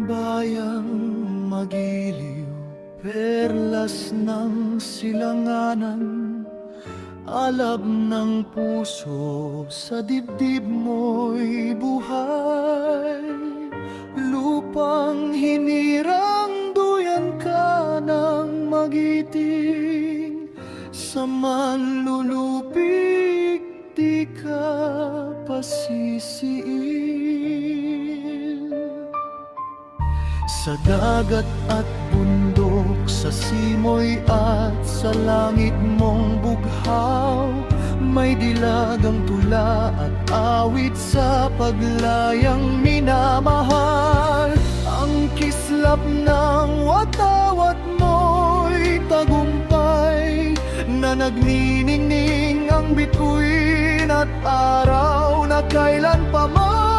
bayang magiliw, perlas ng silanganan, alab ng puso, sa dibdib mo'y buhay. Lupang hinirang, duyan ka ng magiting, sa manlulupig di ka pasisiil. Sa dagat at bundok, sa simoy at sa langit mong bughaw, may dilagang tula at awit sa paglayang minamahal. Ang kislap ng watawat mo'y tagumpay, na nagniningning ang bituin at araw na kailan pa man